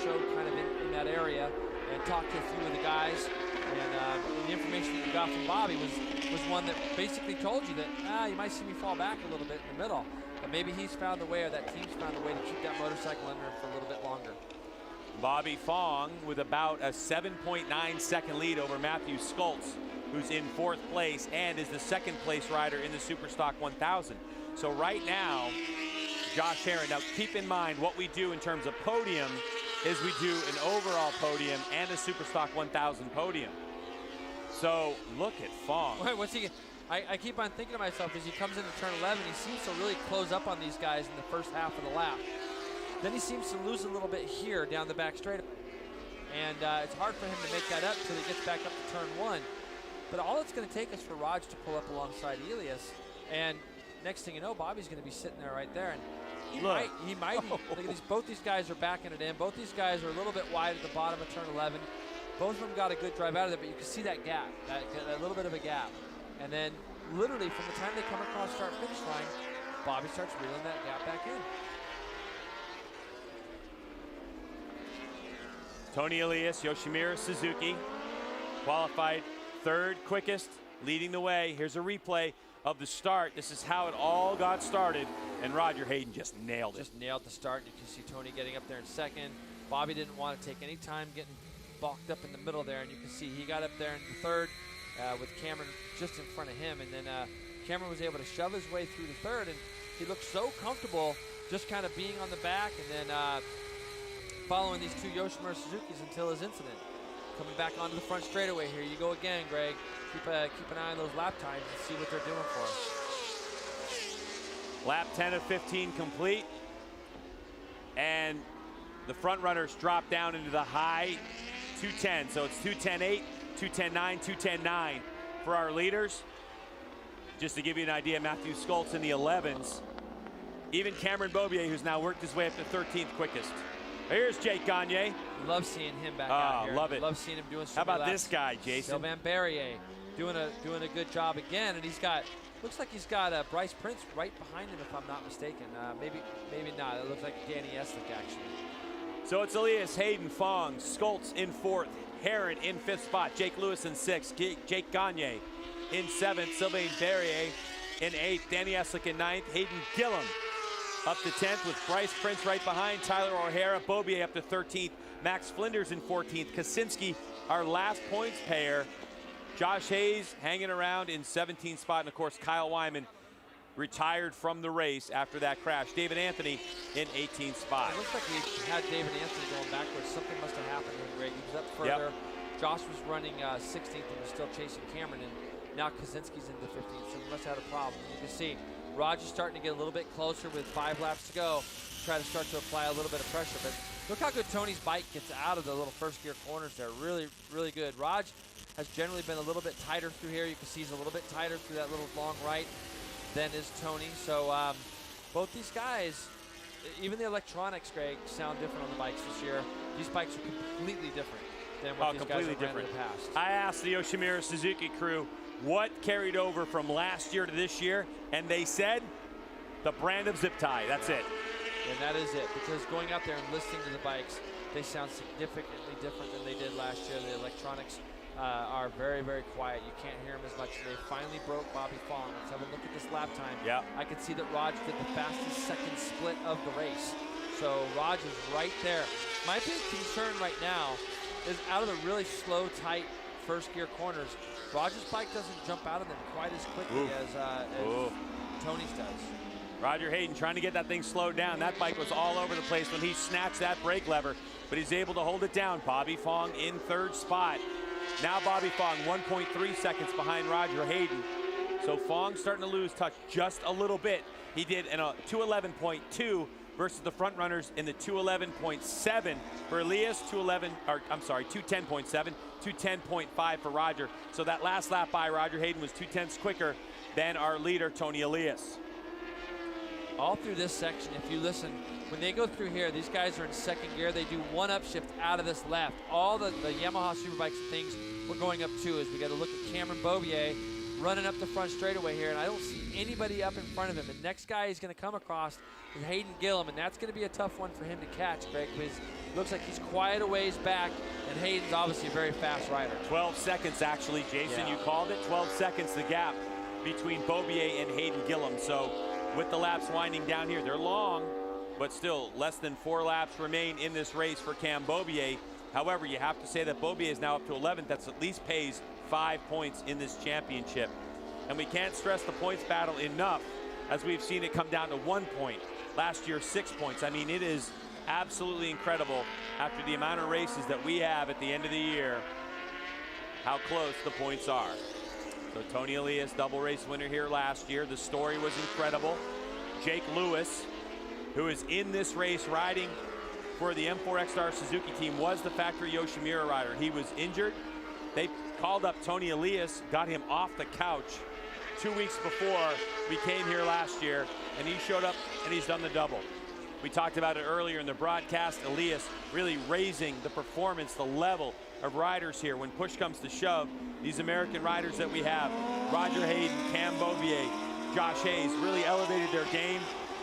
show kind of in that area and talk to a few of the guys. And the information that we got from Bobby was one that basically told you that, you might see me fall back a little bit in the middle. But maybe he's found a way, or that team's found a way to keep that motorcycle in there for a little bit longer. Bobby Fong with about a 7.9 second lead over Matthew Skoltz, who's in 4th place and is the 2nd place rider in the Superstock 1000. So right now, Josh Herron, now keep in mind what we do in terms of podium is we do an overall podium and a Superstock 1000 podium. So look at Fong. Wait, what's he? I keep on thinking to myself, as he comes into turn 11, he seems to really close up on these guys in the first half of the lap. Then he seems to lose a little bit here down the back straight. And it's hard for him to make that up until he gets back up to turn 1. But all it's going to take is for Raj to pull up alongside Elias. And next thing you know, Bobby's going to be sitting there right there. And he might. Look at these, both these guys are backing it in. Both these guys are a little bit wide at the bottom of turn 11. Both of them got a good drive out of there, but you can see that gap, that little bit of a gap. And then literally from the time they come across start-finish line, Bobby starts reeling that gap back in. Tony Elias, Yoshimura Suzuki, qualified 3rd quickest, leading the way. Here's a replay of the start. This is how it all got started, and Roger Hayden just nailed it. Just nailed the start. You can see Tony getting up there in 2nd. Bobby didn't want to take any time getting balked up in the middle there, and you can see he got up there in the 3rd with Cameron just in front of him, and then Cameron was able to shove his way through the 3rd, and he looked so comfortable just kind of being on the back and then following these two Yoshimura Suzukis until his incident. Coming back onto the front straightaway here. You go again, Greg. Keep an eye on those lap times and see what they're doing for us. Lap 10 of 15 complete. And the front runners drop down into the high 210. So it's 210.8, 210.9, 210.9 for our leaders. Just to give you an idea, Matthew Skoltz in the 11s. Even Cameron Beaubier, who's now worked his way up to 13th quickest. Here's Jake Gagne. Love seeing him back out here. Love it. Love seeing him doing so How about laps. this guy, Jason? Sylvain Barrier doing a good job again, and he's got, looks like he's got Bryce Prince right behind him if I'm not mistaken. Maybe not. It looks like Danny Eslick actually. So it's Elias, Hayden, Fong, Skoltz in 4th, Herron in 5th spot, Jake Lewis in 6th, Jake Gagne in 7th, Sylvain Barrier in 8th, Danny Eslick in 9th, Hayden Gillum up to 10th with Bryce Prince right behind, Tyler O'Hara, Beaubier up to 13th, Max Flinders in 14th, Kaczynski, our last points pair, Josh Hayes hanging around in 17th spot, and of course Kyle Wyman retired from the race after that crash. David Anthony in 18th spot. It looks like we had David Anthony going backwards. Something must have happened when Greg was up further. Yep. Josh was running 16th and was still chasing Cameron, and now Kaczynski's into 15th, so he must have had a problem. You can see Roger's starting to get a little bit closer with 5 laps to go, try to start to apply a little bit of pressure. But look how good Tony's bike gets out of the little first gear corners there. Really, really good. Raj has generally been a little bit tighter through here. You can see he's a little bit tighter through that little long right than is Tony. So both these guys, even the electronics, Greg, sound different on the bikes this year. These bikes are completely different than what these guys have ran in the past. I asked the Yoshimura Suzuki crew what carried over from last year to this year, and they said the brand of zip tie. That's it. And that is it, because going out there and listening to the bikes, they sound significantly different than they did last year. The electronics are very, very quiet. You can't hear them as much. They finally broke Bobby Fong. Let's have a look at this lap time. Yeah. I can see that Raj did the fastest second split of the race. So Raj is right there. My big concern right now is out of the really slow, tight first gear corners, Raj's bike doesn't jump out of them quite as quickly as Tony's does. Roger Hayden trying to get that thing slowed down. That bike was all over the place when he snatched that brake lever, but he's able to hold it down. Bobby Fong in third spot. Now Bobby Fong 1.3 seconds behind Roger Hayden. So Fong starting to lose touch just a little bit. He did in a 2:11.2 versus the front runners in the 2:11.7 for Elias, 2:10.7, 2:10.5 for Roger. So that last lap by Roger Hayden was 2/10 quicker than our leader, Tony Elias. All through this section, if you listen, when they go through here, these guys are in second gear. They do one upshift out of this left. All the Yamaha Superbikes and things we're going up to is we got to look at Cameron Beaubier running up the front straightaway here, and I don't see anybody up in front of him. The next guy he's going to come across is Hayden Gillum, and that's going to be a tough one for him to catch, Greg, because it looks like he's quite a ways back, and Hayden's obviously a very fast rider. 12 seconds, actually, Jason. You called it. 12 seconds, the gap between Beaubier and Hayden Gillum. So with the laps winding down here, they're long, but still less than 4 laps remain in this race for Cam Beaubier. However, you have to say that Beaubier is now up to 11th. That's at least pays 5 points in this championship. And we can't stress the points battle enough, as we've seen it come down to 1 point. Last year, 6 points. I mean, it is absolutely incredible after the amount of races that we have at the end of the year, how close the points are. So Tony Elias, double race winner here last year. The story was incredible. Jake Lewis, who is in this race riding for the M4 XR Suzuki team, was the factory Yoshimura rider. He was injured. They called up Tony Elias, got him off the couch 2 weeks before we came here last year, and he showed up and he's done the double. We talked about it earlier in the broadcast. Elias really raising the performance, the level of riders here. When push comes to shove, these American riders that we have, Roger Hayden, Cam Beaubier, Josh Hayes, really elevated their game.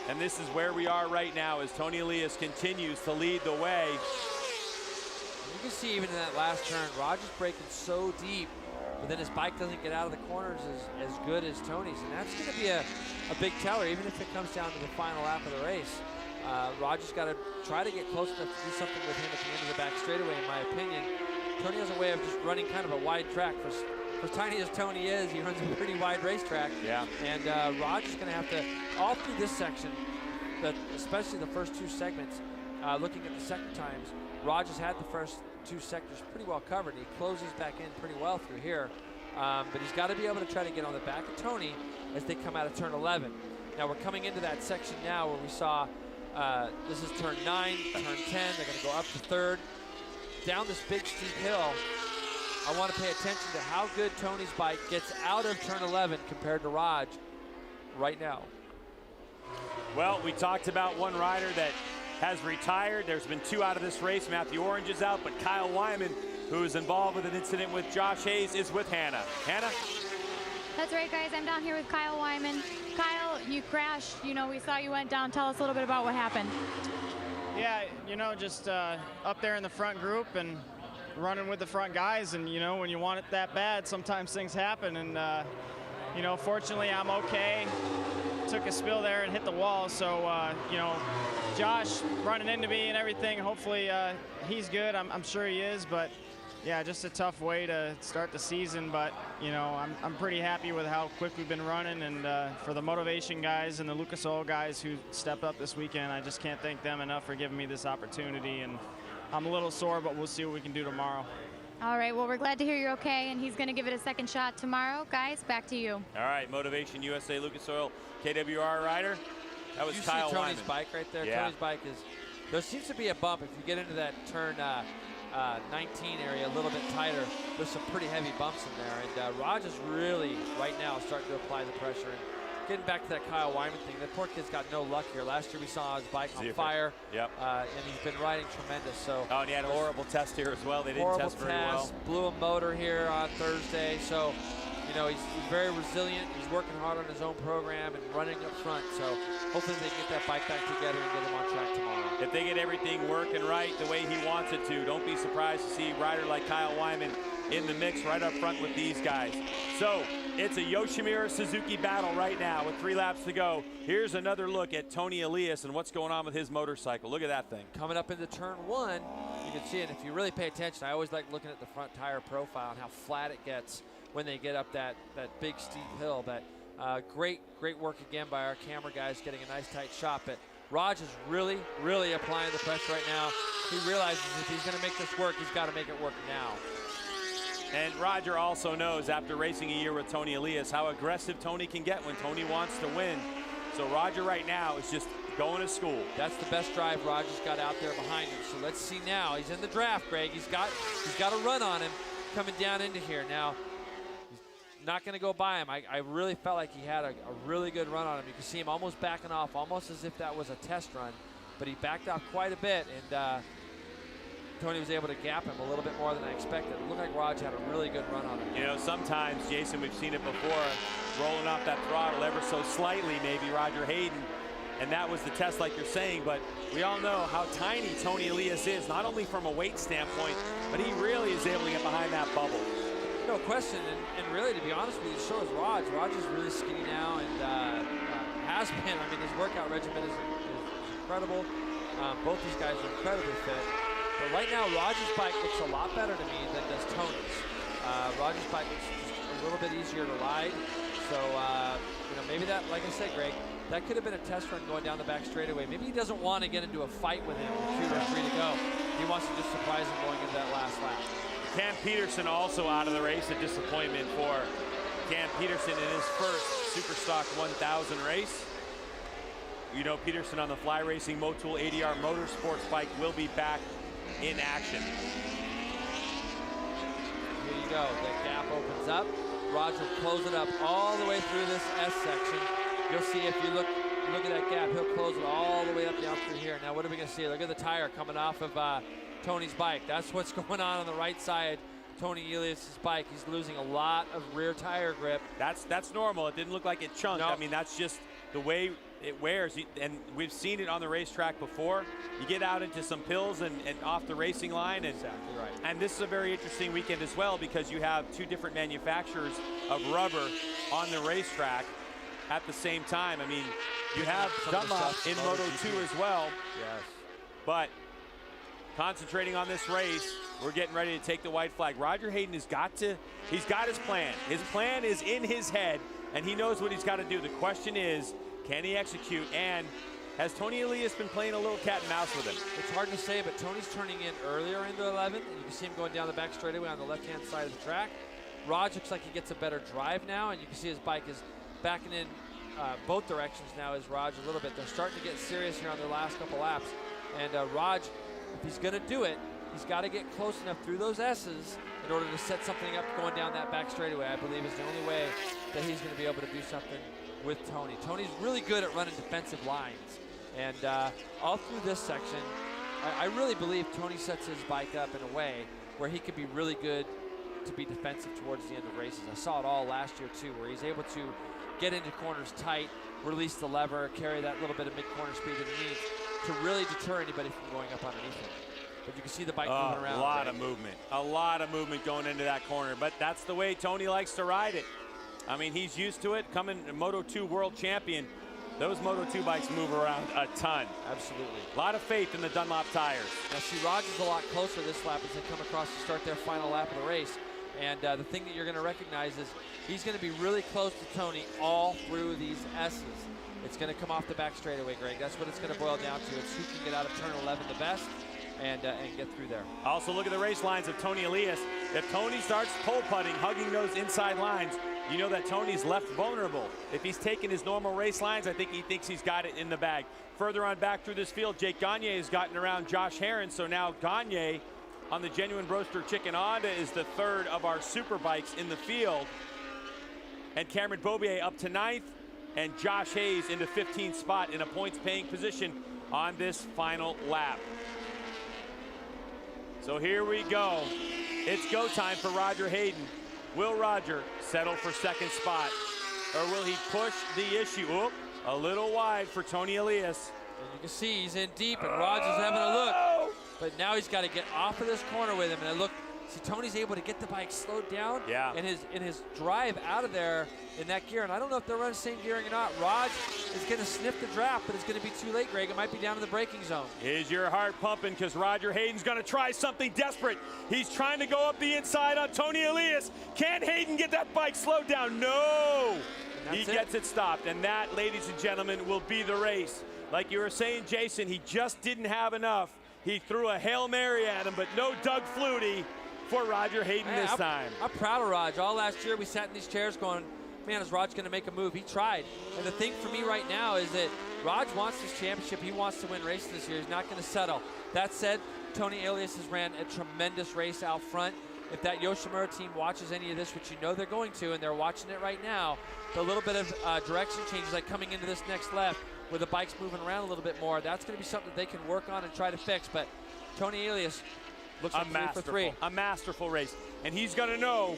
And this is where we are right now as Tony Elias continues to lead the way. You can see even in that last turn, Roger's braking so deep, but then his bike doesn't get out of the corners as good as Tony's. And that's going to be a big teller, even if it comes down to the final lap of the race. Roger's got to try to get close enough to do something with him at the end of the back straightaway, in my opinion. Tony has a way of just running kind of a wide track. For tiny as Tony is, he runs a pretty wide racetrack. Yeah. And Roger's going to have to, all through this section, especially the first 2 segments, looking at the second times, Roger's had the first 2 sectors pretty well covered. He closes back in pretty well through here. But he's got to be able to try to get on the back of Tony as they come out of turn 11. Now we're coming into that section now where we saw, this is turn 9, turn 10. They're going to go up to 3rd. Down this big steep hill, I want to pay attention to how good Tony's bike gets out of turn 11 compared to Raj right now. Well, we talked about one rider that has retired. There's been 2 out of this race. Matthew Orange is out, but Kyle Wyman, who is involved with an incident with Josh Hayes, is with Hannah. Hannah? That's right, guys. I'm down here with Kyle Wyman. Kyle, you crashed. You know, we saw you went down. Tell us a little bit about what happened. Yeah, you know, just up there in the front group and running with the front guys, and you know, when you want it that bad, sometimes things happen. And you know, fortunately, I'm okay. Took a spill there and hit the wall, so you know, Josh running into me and everything. Hopefully, he's good. I'm sure he is, but yeah, just a tough way to start the season. But you know, I'm pretty happy with how quick we've been running, and for the Motivation guys and the Lucas Oil guys who stepped up this weekend, I just can't thank them enough for giving me this opportunity. And I'm a little sore, but we'll see what we can do tomorrow. All right, well, we're glad to hear you're okay, and he's going to give it a second shot tomorrow. Guys, back to you. All right, Motivation USA Lucas Oil KWR rider. That was you Kyle see Tony's Wyman. bike right there? Yeah. Tony's bike is, there seems to be a bump if you get into that turn 19 area a little bit tighter with some pretty heavy bumps in there. And Raj is really, right now, starting to apply the pressure. And getting back to that Kyle Wyman thing, that poor kid's got no luck here. Last year we saw his bike on fire. Yep. And he's been riding tremendous. So and he had a horrible test here as well. They didn't test very well. Blew a motor here on Thursday. So, you know, he's very resilient. He's working hard on his own program and running up front. So hopefully they can get that bike back together and get him on track tomorrow. If they get everything working right the way he wants it to, don't be surprised to see a rider like Kyle Wyman in the mix right up front with these guys. So it's a Yoshimura Suzuki battle right now with 3 laps to go. Here's another look at Tony Elias and what's going on with his motorcycle. Look at that thing. Coming up into turn 1, you can see it. If you really pay attention, I always like looking at the front tire profile and how flat it gets when they get up that big steep hill. But great work again by our camera guys, getting a nice tight shot. But Raj is really applying the pressure right now. He realizes if he's going to make this work, he's got to make it work now. And Roger also knows, after racing a year with Tony Elias, how aggressive Tony can get when Tony wants to win. So Roger right now is just going to school. That's the best drive Roger's got out there behind him. So let's see now. He's in the draft, Greg. He's got a run on him coming down into here. Now, he's not going to go by him. I really felt like he had a really good run on him. You can see him almost backing off, almost as if that was a test run. But he backed off quite a bit, and Tony was able to gap him a little bit more than I expected. It looked like Raj had a really good run on him. You know, sometimes, Jason, we've seen it before, rolling off that throttle ever so slightly, maybe Roger Hayden, and that was the test like you're saying, but we all know how tiny Tony Elias is, not only from a weight standpoint, but he really is able to get behind that bubble. No question, and really, to be honest with you, so is Raj. Raj is really skinny now and has been. I mean, his workout regimen is incredible. Both these guys are incredibly fit. But right now, Raj's bike looks a lot better to me than does Tony's. Raj's bike looks just a little bit easier to ride. So, you know, maybe that, like I said, Greg, that could have been a test run going down the back straightaway. Maybe he doesn't want to get into a fight with him with 2 or 3 to go. He wants to just surprise him going into that last lap. Cam Peterson also out of the race, a disappointment for Cam Peterson in his first Superstock 1000 race. You know, Peterson on the Fly Racing Motul ADR Motorsports bike will be back in action. Here you go. The gap opens up. Raj will close it up all the way through this S section. You'll see if you look at that gap, he'll close it all the way up down through here. Now, what are we going to see? Look at the tire coming off of Tony's bike. That's what's going on the right side. Tony Elias' bike. He's losing a lot of rear tire grip. That's normal. It didn't look like it chunked. Nope. I mean, that's just the way it wears, and we've seen it on the racetrack before. You get out into some pills and off the racing line. And, exactly right. And this is a very interesting weekend as well because you have 2 different manufacturers of rubber on the racetrack at the same time. I mean, you have Dunlop in Moto2 as well. Yes. But concentrating on this race, we're getting ready to take the white flag. Roger Hayden he's got his plan. His plan is in his head, and he knows what he's got to do. The question is, can he execute? And has Tony Elias been playing a little cat and mouse with him? It's hard to say, but Tony's turning in earlier into 11, and you can see him going down the back straightaway on the left-hand side of the track. Raj looks like he gets a better drive now, and you can see his bike is backing in both directions now as Raj a little bit. They're starting to get serious here on their last couple laps. And Raj, if he's going to do it, he's got to get close enough through those S's in order to set something up going down that back straightaway. I believe is the only way that he's going to be able to do something with Tony. Tony's really good at running defensive lines. And all through this section, I really believe Tony sets his bike up in a way where he could be really good to be defensive towards the end of races. I saw it all last year too, where he's able to get into corners tight, release the lever, carry that little bit of mid-corner speed that he needs to really deter anybody from going up underneath him. But you can see the bike moving around. A lot of movement going into that corner. But that's the way Tony likes to ride it. I mean, he's used to it. Coming Moto2 world champion, those Moto2 bikes move around a ton. Absolutely. A lot of faith in the Dunlop tires. Now, see, Raj is a lot closer this lap as they come across to start their final lap of the race. And the thing that you're going to recognize is he's going to be really close to Tony all through these S's. It's going to come off the back straightaway, Greg. That's what it's going to boil down to. It's who can get out of turn 11 the best and get through there. Also, look at the race lines of Tony Elias. If Tony starts pole putting, hugging those inside lines, you know that Tony's left vulnerable. If he's taking his normal race lines, I think he thinks he's got it in the bag. Further on back through this field, Jake Gagne has gotten around Josh Herron, so now Gagne on the Genuine Roaster Chicken Honda is the third of our Superbikes in the field. And Cameron Beaubier up to 9th, and Josh Hayes into 15th spot in a points-paying position on this final lap. So here we go. It's go time for Roger Hayden. Will Roger settle for second spot, or will he push the issue? Oop, a little wide for Tony Elias. And you can see he's in deep, and Roger's having a look. But now he's got to get off of this corner with him. And look, see, Tony's able to get the bike slowed down. Yeah. And his drive out of there in that gear. And I don't know if they're running the same gearing or not. Raj is going to sniff the draft, but it's going to be too late, Greg. It might be down in the braking zone. Is your heart pumping? Because Roger Hayden's going to try something desperate. He's trying to go up the inside on Tony Elias. Can Hayden get that bike slowed down? No. He gets it stopped. And that, ladies and gentlemen, will be the race. Like you were saying, Jason, he just didn't have enough. He threw a Hail Mary at him, but no Doug Flutie for Roger Hayden this time. I'm proud of Raj. All last year we sat in these chairs going, man, is Raj going to make a move? He tried. And the thing for me right now is that Raj wants this championship. He wants to win races this year. He's not going to settle. That said, Tony Elias has ran a tremendous race out front. If that Yoshimura team watches any of this, which you know they're going to, and they're watching it right now, the little bit of direction changes like coming into this next left, with the bikes moving around a little bit more, that's going to be something that they can work on and try to fix. But Tony Elias looks like 3 for 3. A masterful race. And he's going to know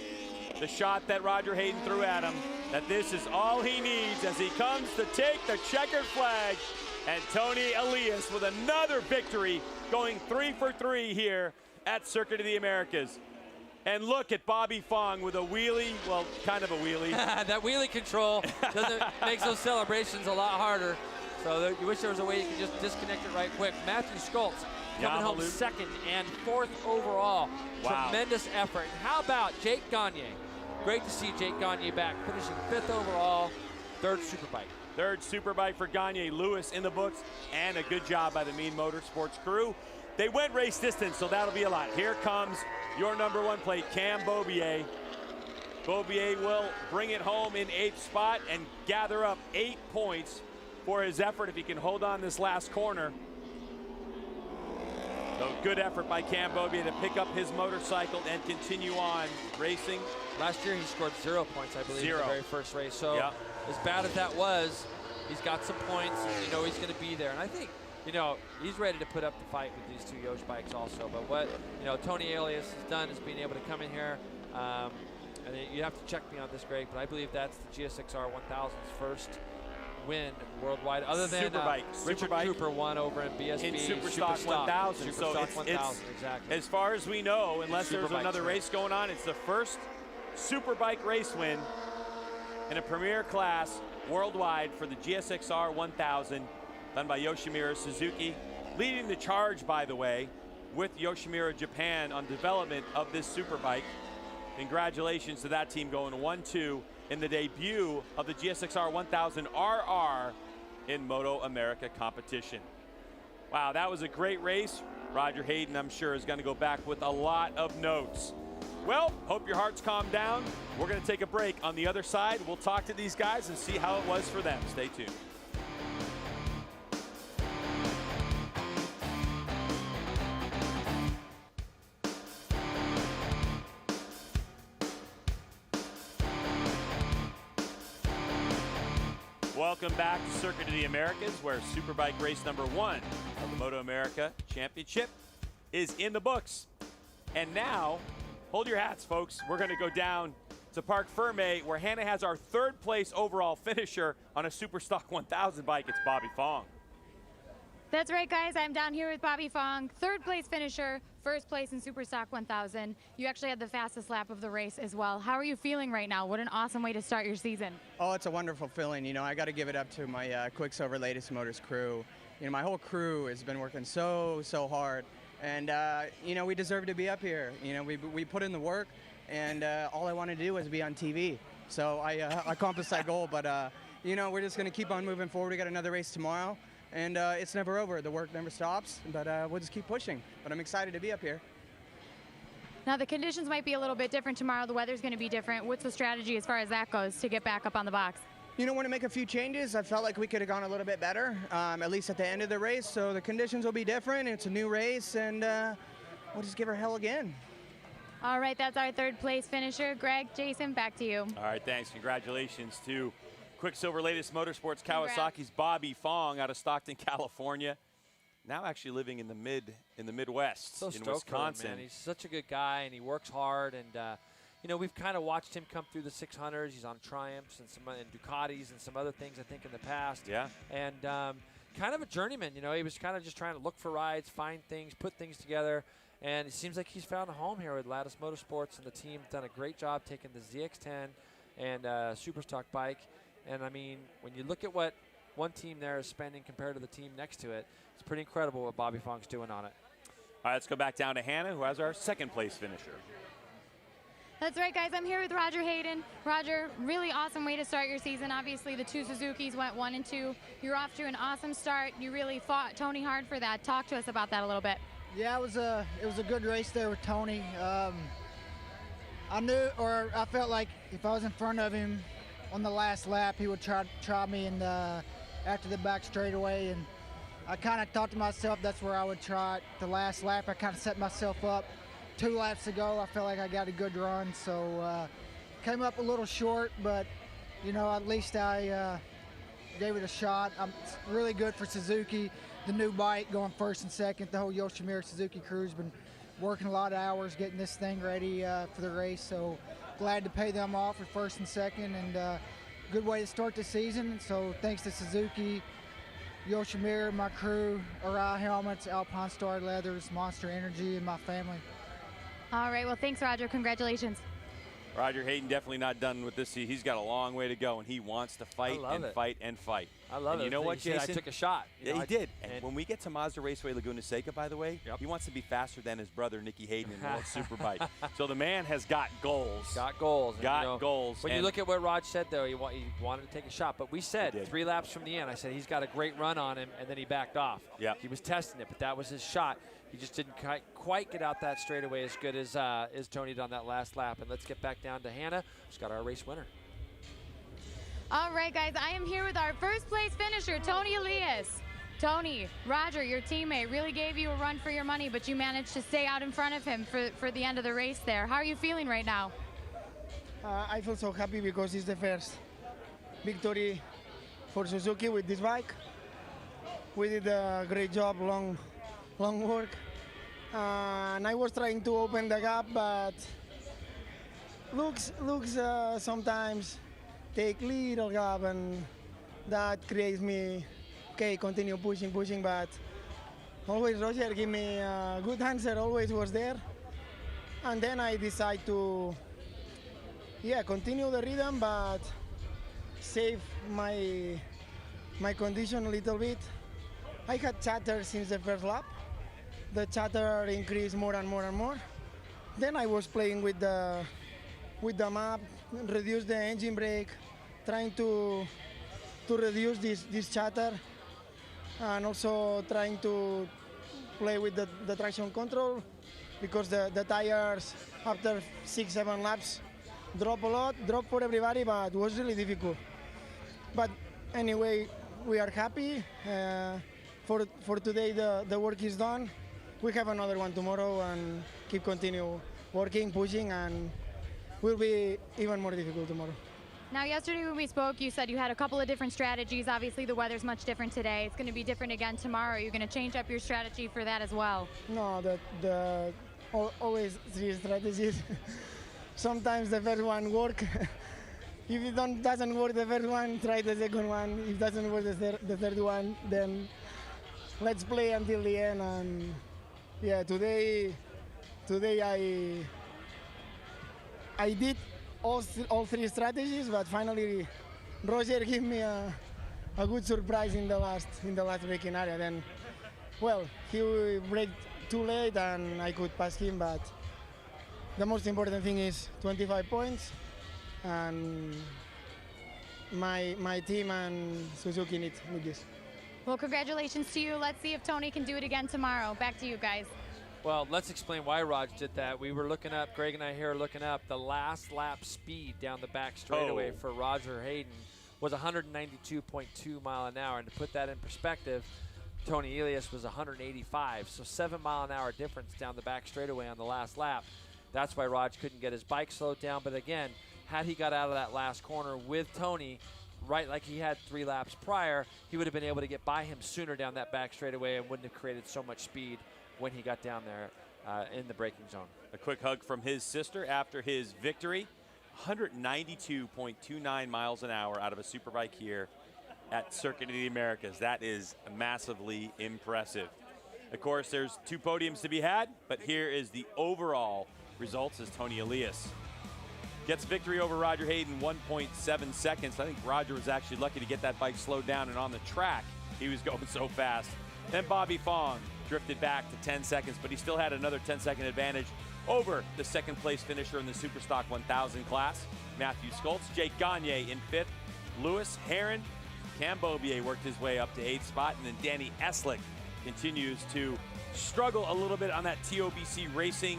the shot that Roger Hayden threw at him, that this is all he needs as he comes to take the checkered flag. And Tony Elias with another victory, going 3 for 3 here at Circuit of the Americas. And look at Bobby Fong with a wheelie, well, kind of a wheelie. That wheelie control makes those celebrations a lot harder. So you wish there was a way you could just disconnect it right quick. Matthew Schultz coming home second and 4th overall. Wow. Tremendous effort. And how about Jake Gagne? Great to see Jake Gagne back, finishing 5th overall, 3rd Superbike. 3rd Superbike for Gagne. Lewis in the books, and a good job by the Mean Motorsports crew. They went race distance, so that'll be a lot. Here comes your #1 plate, Cam Beaubier. Beaubier will bring it home in 8th spot and gather up 8 points for his effort if he can hold on this last corner. So good effort by Cam Beaubier to pick up his motorcycle and continue on racing. Last year he scored 0 points, I believe, in the very first race. So as bad as that was, he's got some points, and you know he's going to be there. And I think, you know, he's ready to put up the fight with these 2 Yosh bikes also. But what, you know, Tony Elias has done is being able to come in here. And you have to check me on this, Greg, but I believe that's the GSXR 1000's first win worldwide, other than Richard Cooper won over in BSB. In Superstock 1000. So it's exactly. As far as we know, unless there's another race going on, it's the first Superbike race win in a premier class worldwide for the GSXR 1000, done by Yoshimura Suzuki. Leading the charge, by the way, with Yoshimura Japan on development of this Superbike. Congratulations to that team, going 1-2 in the debut of the GSXR 1000 RR in MotoAmerica competition. Wow, that was a great race. Roger Hayden, I'm sure, is going to go back with a lot of notes. Well, hope your hearts calm down. We're going to take a break. On the other side, we'll talk to these guys and see how it was for them. Stay tuned. Welcome back to Circuit of the Americas, where Superbike race #1 of the MotoAmerica Championship is in the books. And now, hold your hats, folks. We're going to go down to Parc Ferme, where Hannah has our 3rd place overall finisher on a Superstock 1000 bike. It's Bobby Fong. That's right, guys. I'm down here with Bobby Fong, 3rd place finisher, 1st place in Superstock 1000. You actually had the fastest lap of the race as well. How are you feeling right now? What an awesome way to start your season. Oh, it's a wonderful feeling. You know, I got to give it up to my Quicksilver Latest Motors crew. You know, my whole crew has been working so hard. And, you know, we deserve to be up here. You know, we put in the work, and all I wanted to do was be on TV. So I accomplished that goal. But, you know, we're just going to keep on moving forward. We got another race tomorrow. And it's never over. The work never stops, but we'll just keep pushing. But I'm excited to be up here. Now, the conditions might be a little bit different tomorrow. The weather's going to be different. What's the strategy as far as that goes to get back up on the box? You know, want to make a few changes. I felt like we could have gone a little bit better, at least at the end of the race. So the conditions will be different. It's a new race, and we'll just give her hell again. All right, that's our third place finisher. Greg, Jason, back to you. All right, thanks. Congratulations to Quicksilver Latest Motorsports Congrats. Kawasaki's Bobby Fong out of Stockton, California. Now actually living in the Midwest So in stoked for him, Wisconsin. man. He's such a good guy, and he works hard. And you know, we've kind of watched him come through the 600s. He's on Triumphs and and Ducatis and some other things, I think, in the past. Yeah. And kind of a journeyman. You know, he was kind of just trying to look for rides, find things, put things together. And it seems like he's found a home here with Lattice Motorsports, and the team's done a great job taking the ZX10 and Superstock bike. And, I mean, when you look at what one team there is spending compared to the team next to it, it's pretty incredible what Bobby Fong's doing on it. All right, let's go back down to Hannah, who has our second place finisher. That's right, guys. I'm here with Roger Hayden. Roger, really awesome way to start your season. Obviously, the two Suzukis went 1 and 2. You're off to an awesome start. You really fought Tony hard for that. Talk to us about that a little bit. Yeah, it was a good race there with Tony. I knew, or I felt like if I was in front of him on the last lap, he would try me and after the back straightaway. And I kind of thought to myself that's where I would try it. The last lap, I kind of set myself up. 2 laps ago, I felt like I got a good run, so came up a little short, but you know, at least I gave it a shot. It's really good for Suzuki. The new bike going first and second. The whole Yoshimura Suzuki crew's been working a lot of hours getting this thing ready for the race. So glad to pay them off for first and second, and good way to start the season. So thanks to Suzuki, Yoshimura, my crew, Arai Helmets, Alpine Star Leathers, Monster Energy, and my family. All right, well, thanks, Roger. Congratulations. Roger Hayden definitely not done with this. He's got a long way to go, and he wants to fight and fight and fight. I love and it. You know what, Jason? Jason? I took a shot. Yeah, he did. And when we get to Mazda Raceway Laguna Seca, by the way, Yep. he wants to be faster than his brother, Nicky Hayden, in the World Superbike. So the man has got goals. Got goals. And, Got you know, goals. When you look at what Raj said, though, he wanted to take a shot. But we He said did. 3 laps from the end, I said he's got a great run on him, and then he backed off. Yep. He was testing it, but that was his shot. He just didn't quite get out that straightaway as good as Tony did on that last lap. And let's get back down to Hannah, who's got our race winner. All right, guys, I am here with our first place finisher, Tony Elias. Tony, Roger, your teammate, really gave you a run for your money, but you managed to stay out in front of him for the end of the race there. How are you feeling right now? I feel so happy because it's the first victory for Suzuki with this bike. We did a great job, long work. And I was trying to open the gap, but looks sometimes take little gap, and that creates me, okay, continue pushing, but always Roger give me a good answer, always was there. And then I decide to, continue the rhythm, but save my condition a little bit. I had chatter since the first lap. The chatter increased more and more. Then I was playing with the map, reduce the engine brake, trying to reduce this chatter, and also trying to play with the traction control, because the tires after 6-7 laps drop a lot, drop for everybody, but it was really difficult. But anyway, we are happy. For today, the work is done. We have another one tomorrow, and continue working, pushing, and will be even more difficult tomorrow. Now, yesterday when we spoke, you said you had a couple of different strategies. Obviously, the weather's much different today. It's going to be different again tomorrow. Are you going to change up your strategy for that as well? No, always 3 strategies. Sometimes the first one work. If it doesn't work the first one, try the second one. If it doesn't work the third one, then let's play until the end. And yeah, today I did all 3 strategies, but finally Roger gave me a good surprise in the last braking area. Then, well, he braked too late and I could pass him, but the most important thing is 25 points, and my team and Suzuki need this. Well, congratulations to you. Let's see if Tony can do it again tomorrow. Back to you guys. Well, let's explain why Raj did that. We were looking up, Greg and I here are looking up, the last lap speed down the back straightaway for Roger Hayden was 192.2 mile an hour. And to put that in perspective, Tony Elias was 185, so 7-mile-an-hour difference down the back straightaway on the last lap. That's why Raj couldn't get his bike slowed down. But again, had he got out of that last corner with Tony, right like he had 3 laps prior, he would have been able to get by him sooner down that back straightaway and wouldn't have created so much speed when he got down there in the braking zone. A quick hug from his sister after his victory. 192.29 miles an hour out of a Superbike here at Circuit of the Americas. That is massively impressive. Of course, there's 2 podiums to be had, but here is the overall results as Tony Elias gets victory over Roger Hayden, 1.7 seconds. I think Roger was actually lucky to get that bike slowed down, and on the track, he was going so fast. Then Bobby Fong drifted back to 10 seconds, but he still had another 10-second advantage over the second-place finisher in the Superstock 1000 class, Matthew Skoltz. Jake Gagne in 5th. Lewis, Heron, Cam Beaubier worked his way up to 8th spot, and then Danny Eslick continues to struggle a little bit on that TOBC Racing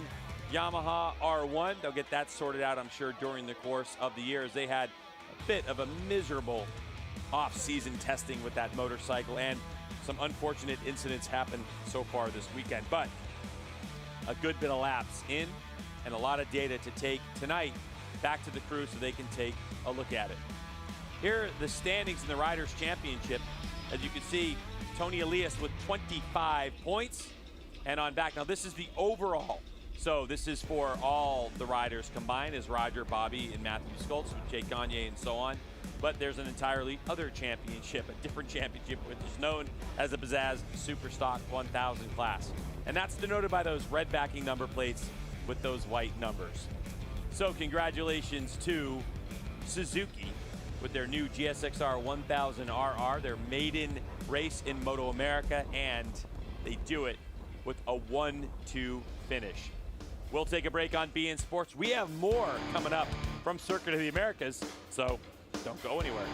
Yamaha R1. They'll get that sorted out, I'm sure, during the course of the year, as they had a bit of a miserable off-season testing with that motorcycle, and some unfortunate incidents happened so far this weekend. But a good bit of laps in and a lot of data to take tonight back to the crew so they can take a look at it. Here are the standings in the Riders' Championship. As you can see, Tony Elias with 25 points and on back. Now, this is the overall. So this is for all the riders combined, as Roger, Bobby, and Matthew Skoltz with Jake Gagne and so on. But there's an entirely other championship, a different championship, which is known as the Pizzazz Superstock 1000 class. And that's denoted by those red backing number plates with those white numbers. So congratulations to Suzuki with their new GSXR 1000 RR, their maiden race in MotoAmerica, and they do it with a 1-2 finish. We'll take a break on BN Sports. We have more coming up from Circuit of the Americas, so don't go anywhere.